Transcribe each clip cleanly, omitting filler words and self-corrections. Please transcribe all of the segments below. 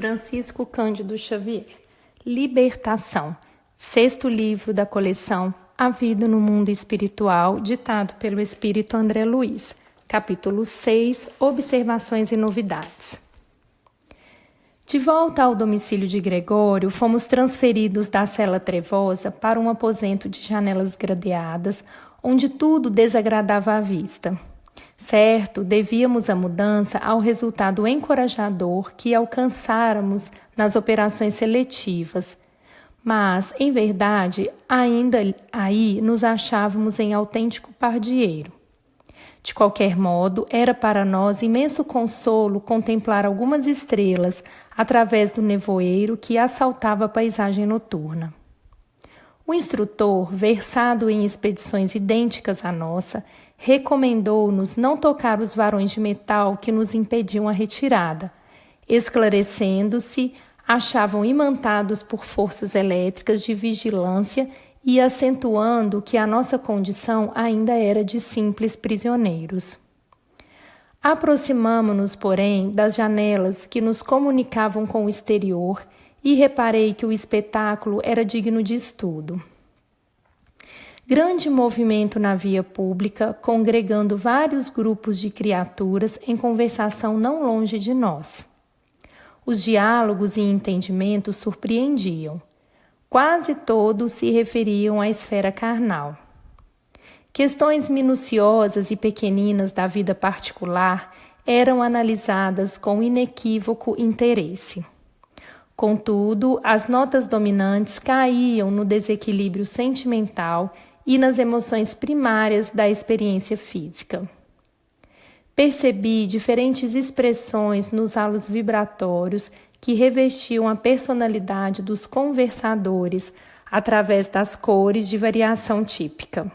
Francisco Cândido Xavier. Libertação. 6º livro da coleção A Vida no Mundo Espiritual, ditado pelo Espírito André Luiz. Capítulo 6. Observações e novidades. De volta ao domicílio de Gregório, fomos transferidos da cela trevosa para um aposento de janelas gradeadas, onde tudo desagradava à vista. Certo, devíamos a mudança ao resultado encorajador que alcançáramos nas operações seletivas, mas, em verdade, ainda aí nos achávamos em autêntico pardieiro. De qualquer modo, era para nós imenso consolo contemplar algumas estrelas através do nevoeiro que assaltava a paisagem noturna. O instrutor, versado em expedições idênticas à nossa, recomendou-nos não tocar os varões de metal que nos impediam a retirada. Esclarecendo-se, achavam imantados por forças elétricas de vigilância e acentuando que a nossa condição ainda era de simples prisioneiros. Aproximamo-nos, porém, das janelas que nos comunicavam com o exterior e reparei que o espetáculo era digno de estudo. Grande movimento na via pública, congregando vários grupos de criaturas em conversação não longe de nós. Os diálogos e entendimentos surpreendiam. Quase todos se referiam à esfera carnal. Questões minuciosas e pequeninas da vida particular eram analisadas com inequívoco interesse. Contudo, as notas dominantes caíam no desequilíbrio sentimental e nas emoções primárias da experiência física. Percebi diferentes expressões nos halos vibratórios que revestiam a personalidade dos conversadores através das cores de variação típica.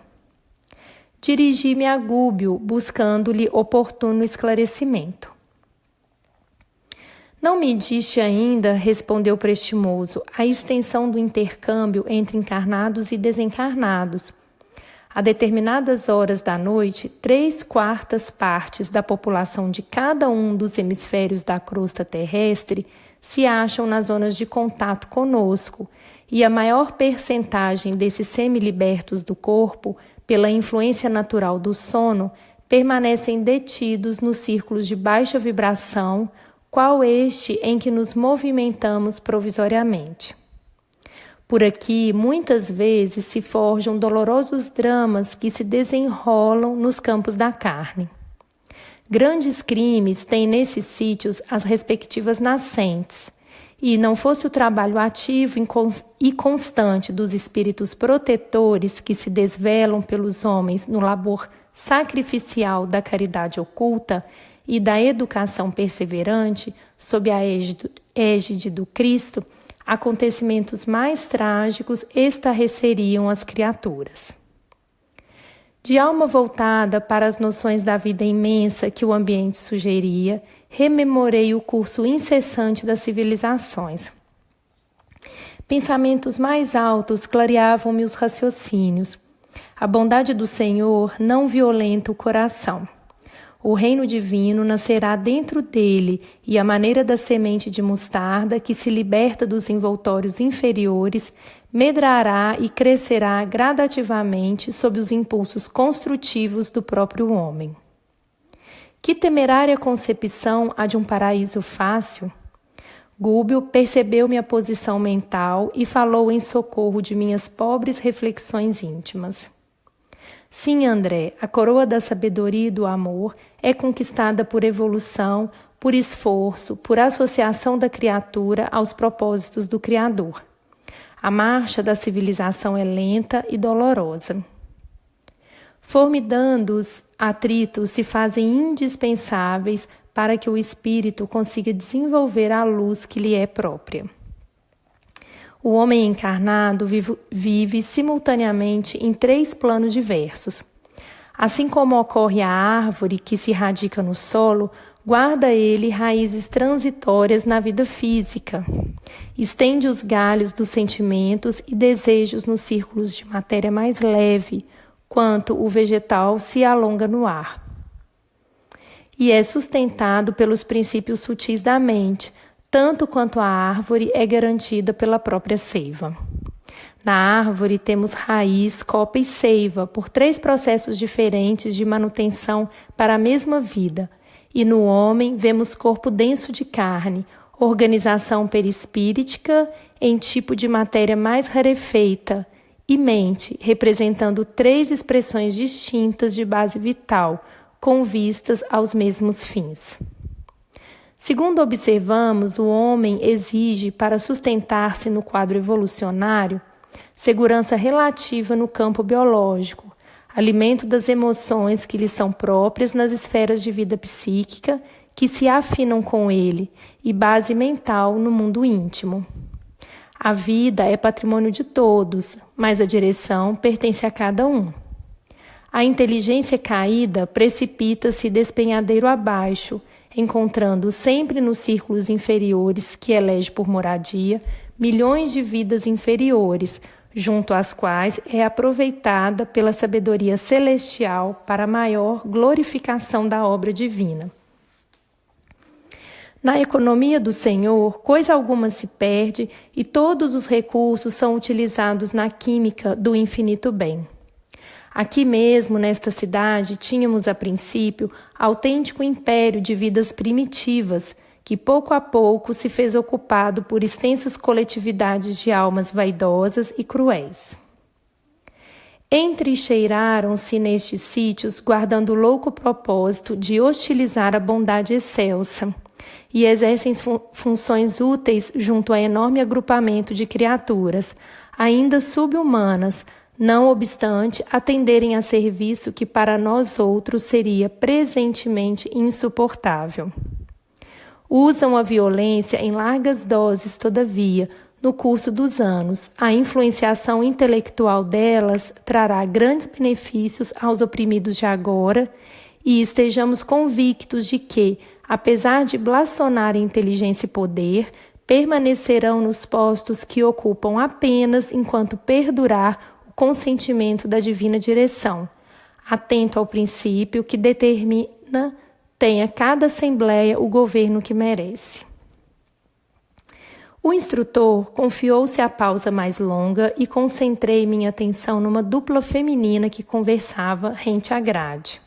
Dirigi-me a Gúbio, buscando-lhe oportuno esclarecimento. Não me diste ainda, respondeu prestimoso, a extensão do intercâmbio entre encarnados e desencarnados. A determinadas horas da noite, 3/4 partes da população de cada um dos hemisférios da crosta terrestre se acham nas zonas de contato conosco, e a maior percentagem desses semilibertos do corpo, pela influência natural do sono, permanecem detidos nos círculos de baixa vibração, qual este em que nos movimentamos provisoriamente. Por aqui, muitas vezes se forjam dolorosos dramas que se desenrolam nos campos da carne. Grandes crimes têm nesses sítios as respectivas nascentes, e não fosse o trabalho ativo e constante dos espíritos protetores que se desvelam pelos homens no labor sacrificial da caridade oculta e da educação perseverante sob a égide do Cristo, acontecimentos mais trágicos estarreceriam as criaturas. De alma voltada para as noções da vida imensa que o ambiente sugeria, rememorei o curso incessante das civilizações. Pensamentos mais altos clareavam-me os raciocínios. A bondade do Senhor não violenta o coração. O reino divino nascerá dentro dele e a maneira da semente de mostarda que se liberta dos envoltórios inferiores medrará e crescerá gradativamente sob os impulsos construtivos do próprio homem. Que temerária concepção há de um paraíso fácil? Gúbio percebeu minha posição mental e falou em socorro de minhas pobres reflexões íntimas. Sim, André, a coroa da sabedoria e do amor é conquistada por evolução, por esforço, por associação da criatura aos propósitos do Criador. A marcha da civilização é lenta e dolorosa. Formidandos atritos se fazem indispensáveis para que o espírito consiga desenvolver a luz que lhe é própria. O homem encarnado vive simultaneamente em 3 planos diversos. Assim como ocorre a árvore que se radica no solo, guarda ele raízes transitórias na vida física. Estende os galhos dos sentimentos e desejos nos círculos de matéria mais leve, quanto o vegetal se alonga no ar. E é sustentado pelos princípios sutis da mente, tanto quanto a árvore é garantida pela própria seiva. Na árvore temos raiz, copa e seiva, por 3 processos diferentes de manutenção para a mesma vida. E no homem vemos corpo denso de carne, organização perispíritica em tipo de matéria mais rarefeita, e mente, representando 3 expressões distintas de base vital, com vistas aos mesmos fins. Segundo observamos, o homem exige, para sustentar-se no quadro evolucionário, segurança relativa no campo biológico, alimento das emoções que lhe são próprias nas esferas de vida psíquica, que se afinam com ele, e base mental no mundo íntimo. A vida é patrimônio de todos, mas a direção pertence a cada um. A inteligência caída precipita-se despenhadeiro abaixo, encontrando sempre nos círculos inferiores que elege por moradia milhões de vidas inferiores, junto às quais é aproveitada pela sabedoria celestial para a maior glorificação da obra divina. Na economia do Senhor, coisa alguma se perde e todos os recursos são utilizados na química do infinito bem. Aqui mesmo, nesta cidade, tínhamos a princípio autêntico império de vidas primitivas, que pouco a pouco se fez ocupado por extensas coletividades de almas vaidosas e cruéis. Entrincheiraram-se nestes sítios, guardando o louco propósito de hostilizar a bondade excelsa, e exercem funções úteis junto a enorme agrupamento de criaturas, ainda sub-humanas, não obstante atenderem a serviço que para nós outros seria presentemente insuportável. Usam a violência em largas doses, todavia, no curso dos anos. A influenciação intelectual delas trará grandes benefícios aos oprimidos de agora, e estejamos convictos de que, apesar de blasfonar inteligência e poder, permanecerão nos postos que ocupam apenas enquanto perdurar o consentimento da divina direção, atento ao princípio que determina tenha cada assembleia o governo que merece. O instrutor confiou-se à pausa mais longa e concentrei minha atenção numa dupla feminina que conversava rente à grade.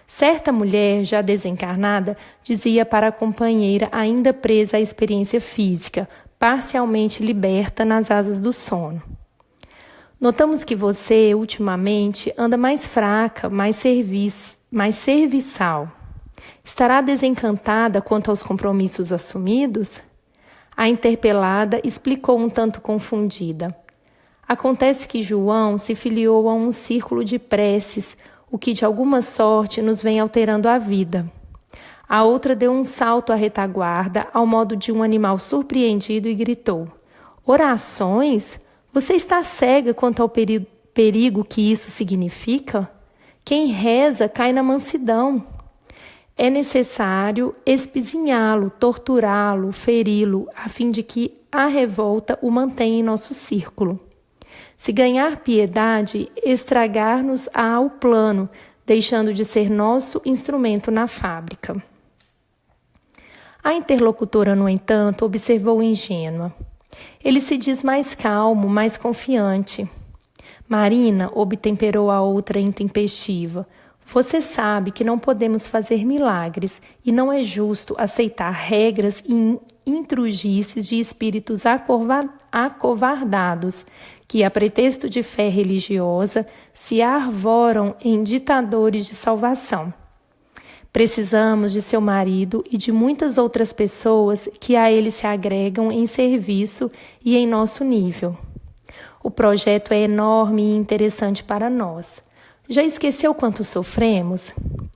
Certa mulher, já desencarnada, dizia para a companheira ainda presa à experiência física, parcialmente liberta nas asas do sono. Notamos que você, ultimamente, anda mais fraca, mais serviçal. Estará desencantada quanto aos compromissos assumidos? A interpelada explicou um tanto confundida. Acontece que João se filiou a um círculo de preces, o que de alguma sorte nos vem alterando a vida. A outra deu um salto à retaguarda, ao modo de um animal surpreendido, e gritou: orações? Você está cega quanto ao perigo que isso significa? Quem reza cai na mansidão. É necessário espizinhá-lo, torturá-lo, feri-lo, a fim de que a revolta o mantenha em nosso círculo. Se ganhar piedade, estragar-nos ao plano, deixando de ser nosso instrumento na fábrica. A interlocutora, no entanto, observou ingênua. Ele se diz mais calmo, mais confiante. Marina, obtemperou a outra intempestiva. Você sabe que não podemos fazer milagres e não é justo aceitar regras e intrugices de espíritos acovardados que, a pretexto de fé religiosa, se arvoram em ditadores de salvação. Precisamos de seu marido e de muitas outras pessoas que a ele se agregam em serviço e em nosso nível. O projeto é enorme e interessante para nós. Já esqueceu quanto sofremos?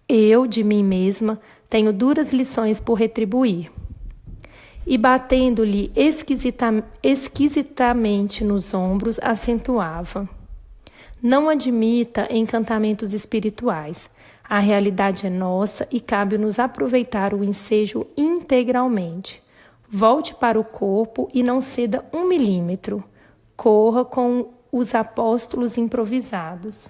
Eu, de mim mesma, tenho duras lições por retribuir. E batendo-lhe esquisitamente nos ombros, acentuava: não admita encantamentos espirituais. A realidade é nossa e cabe-nos aproveitar o ensejo integralmente. Volte para o corpo e não ceda 1 milímetro. Corra com os apóstolos improvisados.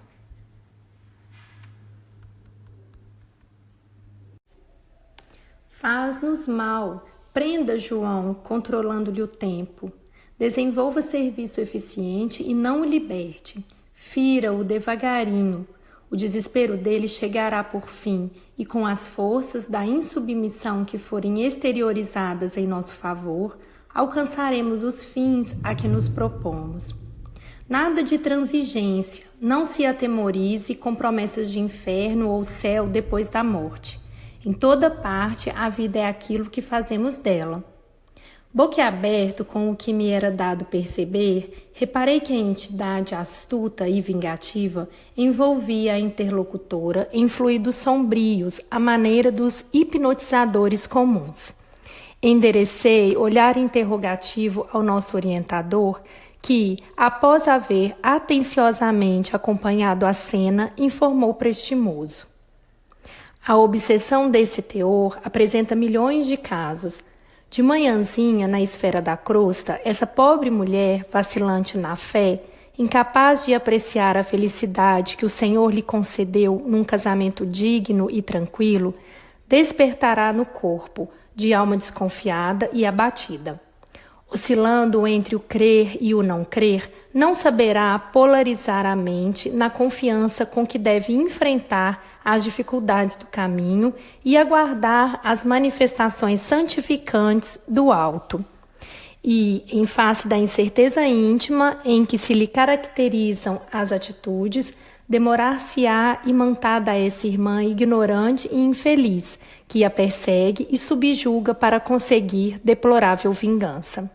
Faz-nos mal, Prenda João, controlando-lhe o tempo. Desenvolva serviço eficiente e não o liberte. Fira-o devagarinho. O desespero dele chegará por fim, e com as forças da insubmissão que forem exteriorizadas em nosso favor, alcançaremos os fins a que nos propomos. Nada de transigência, não se atemorize com promessas de inferno ou céu depois da morte. Em toda parte, a vida é aquilo que fazemos dela. Boquiaberto com o que me era dado perceber, reparei que a entidade astuta e vingativa envolvia a interlocutora em fluidos sombrios, à maneira dos hipnotizadores comuns. Enderecei olhar interrogativo ao nosso orientador, que, após haver atenciosamente acompanhado a cena, informou prestimoso. A obsessão desse teor apresenta milhões de casos. De manhãzinha, na esfera da crosta, essa pobre mulher, vacilante na fé, incapaz de apreciar a felicidade que o Senhor lhe concedeu num casamento digno e tranquilo, despertará no corpo, de alma desconfiada e abatida. Oscilando entre o crer e o não crer, não saberá polarizar a mente na confiança com que deve enfrentar as dificuldades do caminho e aguardar as manifestações santificantes do alto. E, em face da incerteza íntima em que se lhe caracterizam as atitudes, demorar-se-á imantada a essa irmã ignorante e infeliz, que a persegue e subjuga para conseguir deplorável vingança.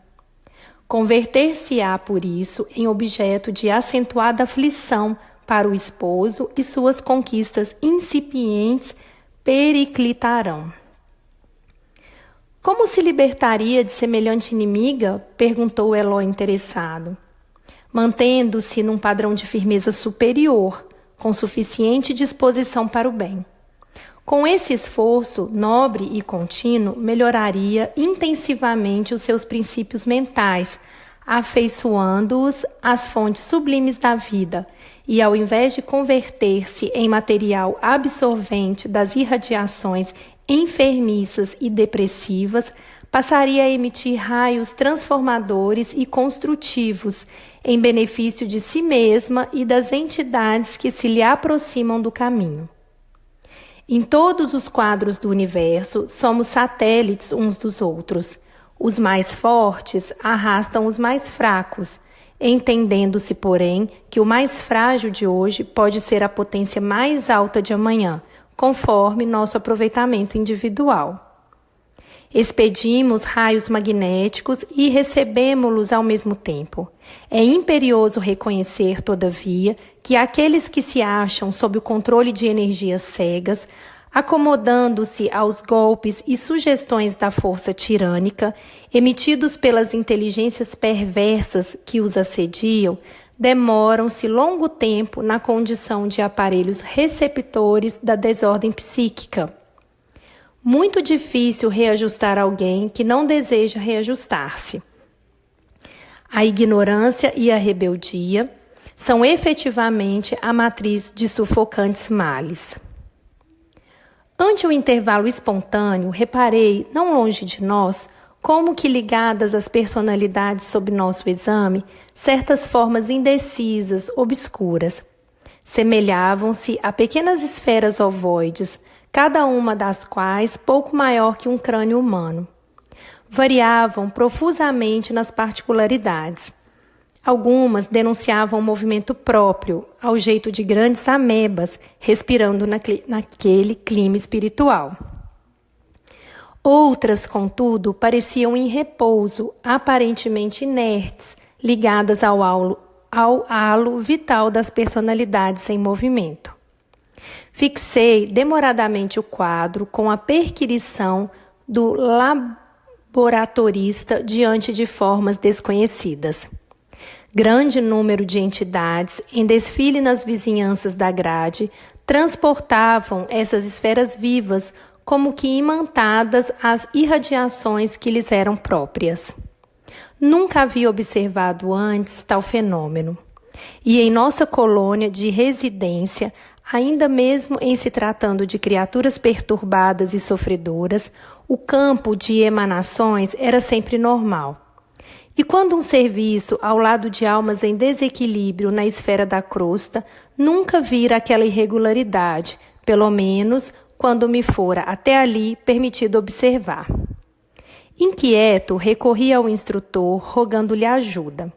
Converter-se-á, por isso, em objeto de acentuada aflição para o esposo e suas conquistas incipientes periclitarão. Como se libertaria de semelhante inimiga? Perguntou Eloy interessado. Mantendo-se num padrão de firmeza superior, com suficiente disposição para o bem. Com esse esforço nobre e contínuo, melhoraria intensivamente os seus princípios mentais, afeiçoando-os às fontes sublimes da vida, e ao invés de converter-se em material absorvente das irradiações enfermiças e depressivas, passaria a emitir raios transformadores e construtivos, em benefício de si mesma e das entidades que se lhe aproximam do caminho. Em todos os quadros do universo, somos satélites uns dos outros. Os mais fortes arrastam os mais fracos, entendendo-se, porém, que o mais frágil de hoje pode ser a potência mais alta de amanhã, conforme nosso aproveitamento individual. Expedimos raios magnéticos e recebemo-los ao mesmo tempo. É imperioso reconhecer, todavia, que aqueles que se acham sob o controle de energias cegas, acomodando-se aos golpes e sugestões da força tirânica, emitidos pelas inteligências perversas que os assediam, demoram-se longo tempo na condição de aparelhos receptores da desordem psíquica. Muito difícil reajustar alguém que não deseja reajustar-se. A ignorância e a rebeldia são efetivamente a matriz de sufocantes males. Ante o intervalo espontâneo, reparei, não longe de nós, como que ligadas às personalidades sob nosso exame, certas formas indecisas, obscuras, semelhavam-se a pequenas esferas ovoides, cada uma das quais pouco maior que um crânio humano. Variavam profusamente nas particularidades. Algumas denunciavam um movimento próprio, ao jeito de grandes amebas, respirando naquele clima espiritual. Outras, contudo, pareciam em repouso, aparentemente inertes, ligadas ao halo vital das personalidades em movimento. Fixei demoradamente o quadro com a perquirição do laboratorista diante de formas desconhecidas. Grande número de entidades, em desfile nas vizinhanças da grade, transportavam essas esferas vivas como que imantadas às irradiações que lhes eram próprias. Nunca havia observado antes tal fenômeno. E em nossa colônia de residência, ainda mesmo em se tratando de criaturas perturbadas e sofredoras, o campo de emanações era sempre normal. E quando um serviço ao lado de almas em desequilíbrio na esfera da crosta, nunca vira aquela irregularidade, pelo menos quando me fora até ali permitido observar. Inquieto, recorri ao instrutor, rogando-lhe ajuda.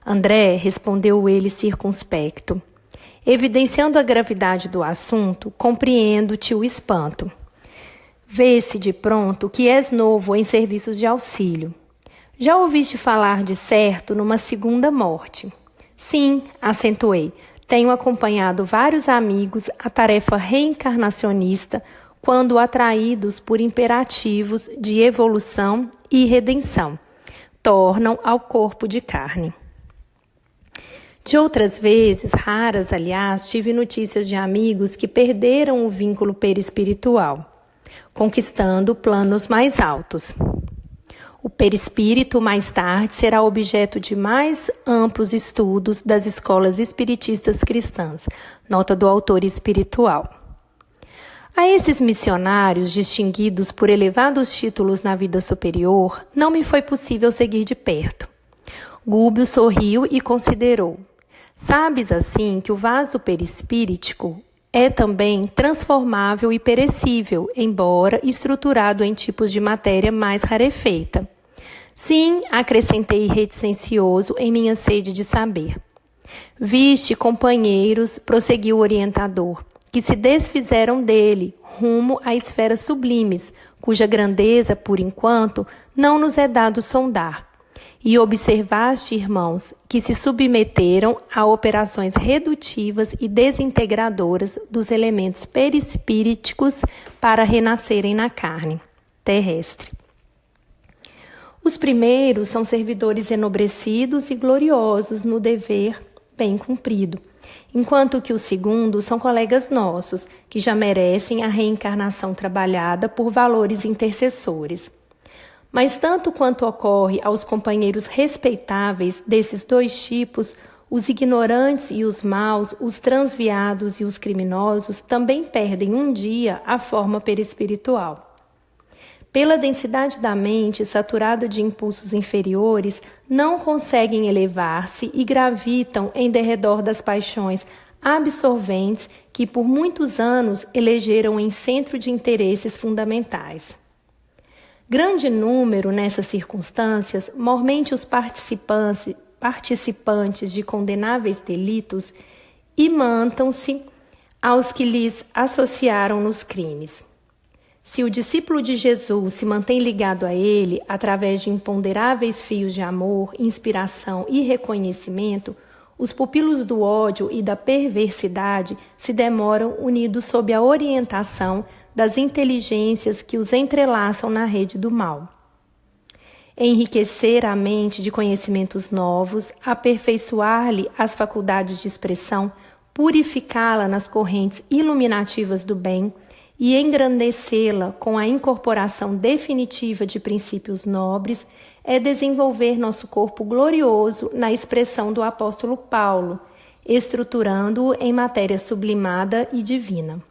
André, respondeu ele circunspecto, evidenciando a gravidade do assunto, compreendo-te o espanto. Vê-se de pronto que és novo em serviços de auxílio. Já ouviste falar de certo numa segunda morte? Sim, acentuei, tenho acompanhado vários amigos à tarefa reencarnacionista quando atraídos por imperativos de evolução e redenção, tornam ao corpo de carne. De outras vezes, raras aliás, tive notícias de amigos que perderam o vínculo perispiritual, conquistando planos mais altos. O perispírito, mais tarde, será objeto de mais amplos estudos das escolas espiritistas cristãs, nota do autor espiritual. A esses missionários, distinguidos por elevados títulos na vida superior, não me foi possível seguir de perto. Gúbio sorriu e considerou. Sabes, assim, que o vaso perispíritico é também transformável e perecível, embora estruturado em tipos de matéria mais rarefeita. Sim, acrescentei reticencioso em minha sede de saber. Viste, companheiros, prosseguiu o orientador, que se desfizeram dele, rumo a esferas sublimes, cuja grandeza, por enquanto, não nos é dado sondar. E observaste, irmãos, que se submeteram a operações redutivas e desintegradoras dos elementos perispíriticos para renascerem na carne terrestre. Os primeiros são servidores enobrecidos e gloriosos no dever bem cumprido, enquanto que os segundos são colegas nossos, que já merecem a reencarnação trabalhada por valores intercessores. Mas tanto quanto ocorre aos companheiros respeitáveis desses dois tipos, os ignorantes e os maus, os transviados e os criminosos também perdem um dia a forma perispiritual. Pela densidade da mente, saturada de impulsos inferiores, não conseguem elevar-se e gravitam em derredor das paixões absorventes que por muitos anos elegeram em centro de interesses fundamentais. Grande número, nessas circunstâncias, mormente os participantes de condenáveis delitos, imantam-se aos que lhes associaram nos crimes. Se o discípulo de Jesus se mantém ligado a ele através de imponderáveis fios de amor, inspiração e reconhecimento, os pupilos do ódio e da perversidade se demoram unidos sob a orientação das inteligências que os entrelaçam na rede do mal. Enriquecer a mente de conhecimentos novos, aperfeiçoar-lhe as faculdades de expressão, purificá-la nas correntes iluminativas do bem, e engrandecê-la com a incorporação definitiva de princípios nobres, é desenvolver nosso corpo glorioso na expressão do apóstolo Paulo, estruturando-o em matéria sublimada e divina.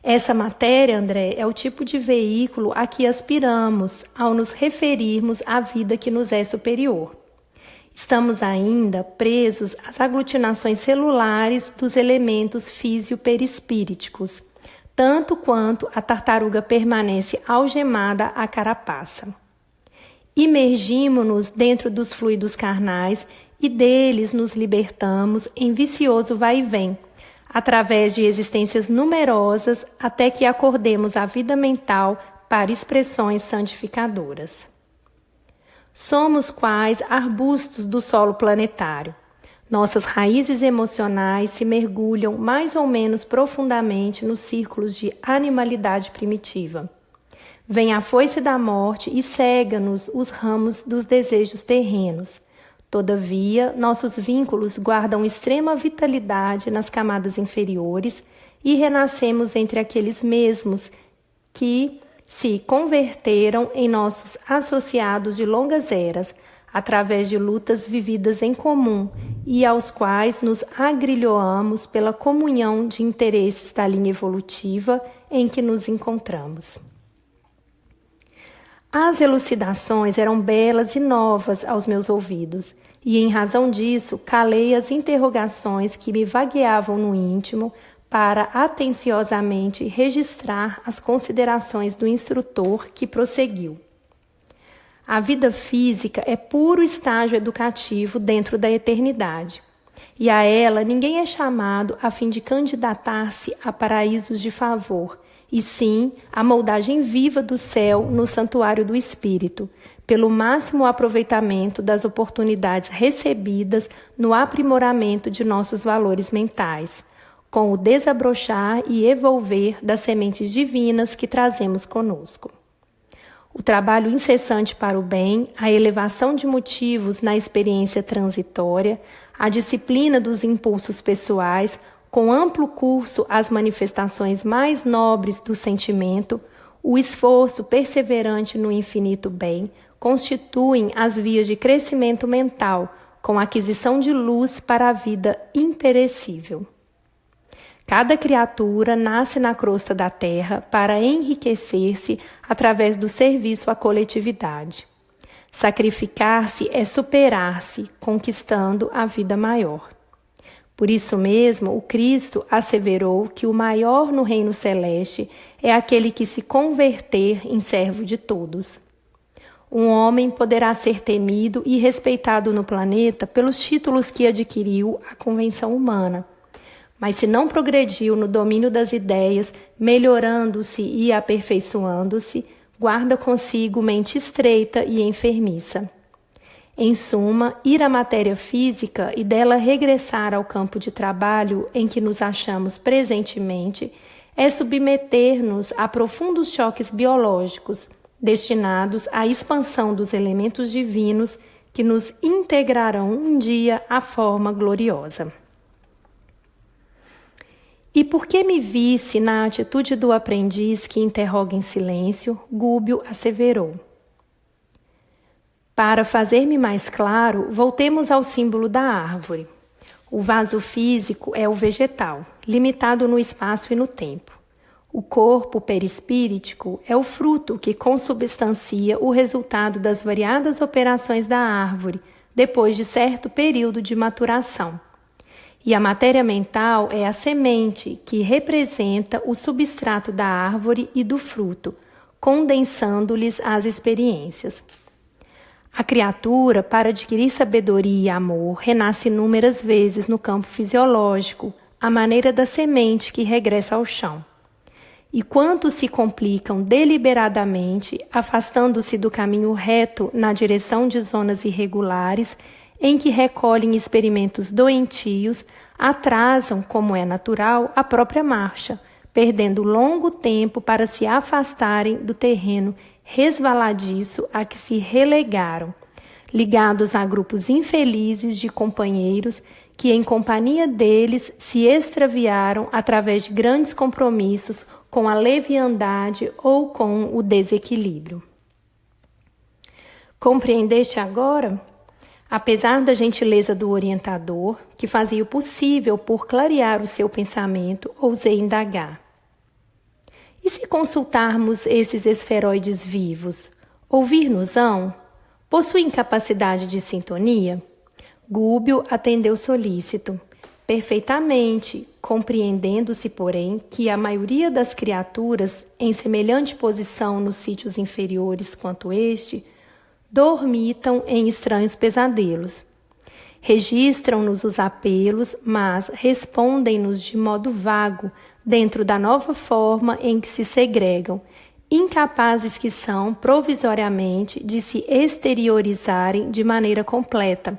Essa matéria, André, é o tipo de veículo a que aspiramos ao nos referirmos à vida que nos é superior. Estamos ainda presos às aglutinações celulares dos elementos físio-perispíriticos, tanto quanto a tartaruga permanece algemada à carapaça. Imergimo-nos dentro dos fluidos carnais e deles nos libertamos em vicioso vai-vem, através de existências numerosas até que acordemos a vida mental para expressões santificadoras. Somos quais arbustos do solo planetário. Nossas raízes emocionais se mergulham mais ou menos profundamente nos círculos de animalidade primitiva. Vem a foice da morte e cega-nos os ramos dos desejos terrenos. Todavia, nossos vínculos guardam extrema vitalidade nas camadas inferiores e renascemos entre aqueles mesmos que se converteram em nossos associados de longas eras, através de lutas vividas em comum e aos quais nos agrilhoamos pela comunhão de interesses da linha evolutiva em que nos encontramos. As elucidações eram belas e novas aos meus ouvidos, e em razão disso calei as interrogações que me vagueavam no íntimo para atenciosamente registrar as considerações do instrutor, que prosseguiu. A vida física é puro estágio educativo dentro da eternidade, e a ela ninguém é chamado a fim de candidatar-se a paraísos de favor, e sim a moldagem viva do céu no santuário do espírito, pelo máximo aproveitamento das oportunidades recebidas no aprimoramento de nossos valores mentais, com o desabrochar e evolver das sementes divinas que trazemos conosco. O trabalho incessante para o bem, a elevação de motivos na experiência transitória, a disciplina dos impulsos pessoais, com amplo curso às manifestações mais nobres do sentimento, o esforço perseverante no infinito bem, constituem as vias de crescimento mental, com aquisição de luz para a vida imperecível. Cada criatura nasce na crosta da terra para enriquecer-se através do serviço à coletividade. Sacrificar-se é superar-se, conquistando a vida maior. Por isso mesmo, o Cristo asseverou que o maior no reino celeste é aquele que se converter em servo de todos. Um homem poderá ser temido e respeitado no planeta pelos títulos que adquiriu à convenção humana, mas se não progrediu no domínio das ideias, melhorando-se e aperfeiçoando-se, guarda consigo mente estreita e enfermiça. Em suma, ir à matéria física e dela regressar ao campo de trabalho em que nos achamos presentemente é submeter-nos a profundos choques biológicos, destinados à expansão dos elementos divinos que nos integrarão um dia à forma gloriosa. E porque me visse na atitude do aprendiz que interroga em silêncio, Gúbio asseverou. Para fazer-me mais claro, voltemos ao símbolo da árvore. O vaso físico é o vegetal, limitado no espaço e no tempo. O corpo perispíritico é o fruto que consubstancia o resultado das variadas operações da árvore, depois de certo período de maturação. E a matéria mental é a semente que representa o substrato da árvore e do fruto, condensando-lhes as experiências. A criatura, para adquirir sabedoria e amor, renasce inúmeras vezes no campo fisiológico, à maneira da semente que regressa ao chão. E quantos se complicam deliberadamente, afastando-se do caminho reto na direção de zonas irregulares, em que recolhem experimentos doentios, atrasam, como é natural, a própria marcha, perdendo longo tempo para se afastarem do terreno resvaladiço a que se relegaram, ligados a grupos infelizes de companheiros que, em companhia deles, se extraviaram através de grandes compromissos com a leviandade ou com o desequilíbrio. Compreendeste agora? Apesar da gentileza do orientador, que fazia o possível por clarear o seu pensamento, ousei indagar. E se consultarmos esses esferoides vivos, ouvir-nos-ão? Possuem capacidade de sintonia? Gúbio atendeu solícito, perfeitamente, compreendendo-se, porém, que a maioria das criaturas, em semelhante posição nos sítios inferiores quanto este, dormitam em estranhos pesadelos. Registram-nos os apelos, mas respondem-nos de modo vago, dentro da nova forma em que se segregam, incapazes que são, provisoriamente, de se exteriorizarem de maneira completa,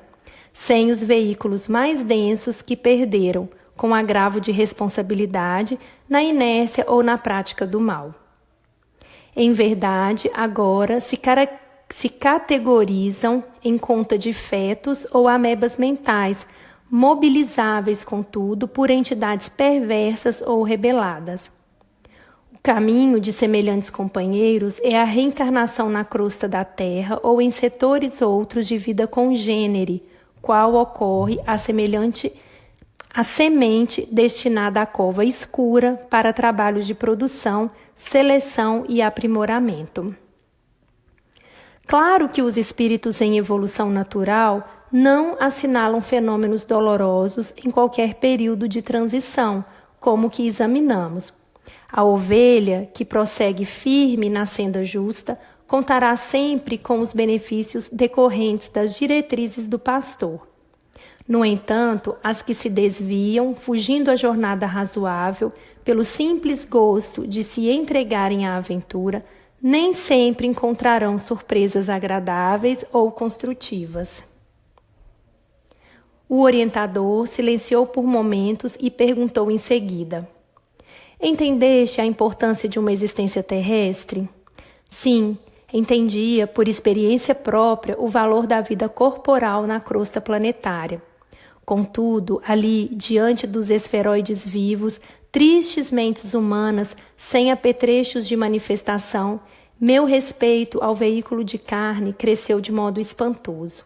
sem os veículos mais densos que perderam, com agravo de responsabilidade, na inércia ou na prática do mal. Em verdade, agora se categorizam em conta de fetos ou amebas mentais, mobilizáveis, contudo, por entidades perversas ou rebeladas. O caminho de semelhantes companheiros é a reencarnação na crosta da terra ou em setores outros de vida congênere, qual ocorre a semente destinada à cova escura para trabalhos de produção, seleção e aprimoramento. Claro que os espíritos em evolução natural não assinalam fenômenos dolorosos em qualquer período de transição, como o que examinamos. A ovelha, que prossegue firme na senda justa, contará sempre com os benefícios decorrentes das diretrizes do pastor. No entanto, as que se desviam, fugindo a jornada razoável, pelo simples gosto de se entregarem à aventura, nem sempre encontrarão surpresas agradáveis ou construtivas. O orientador silenciou por momentos e perguntou em seguida: Entendeste a importância de uma existência terrestre? Sim, entendia por experiência própria o valor da vida corporal na crosta planetária. Contudo, ali, diante dos esferoides vivos, tristes mentes humanas, sem apetrechos de manifestação, meu respeito ao veículo de carne cresceu de modo espantoso.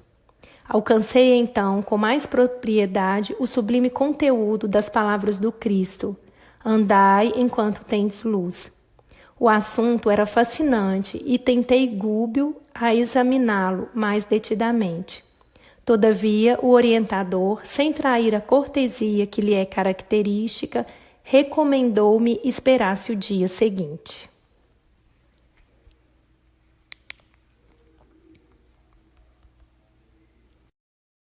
Alcancei então, com mais propriedade, o sublime conteúdo das palavras do Cristo: andai enquanto tendes luz. O assunto era fascinante e tentei gúbio a examiná-lo mais detidamente. Todavia, o orientador, sem trair a cortesia que lhe é característica, recomendou-me esperasse o dia seguinte.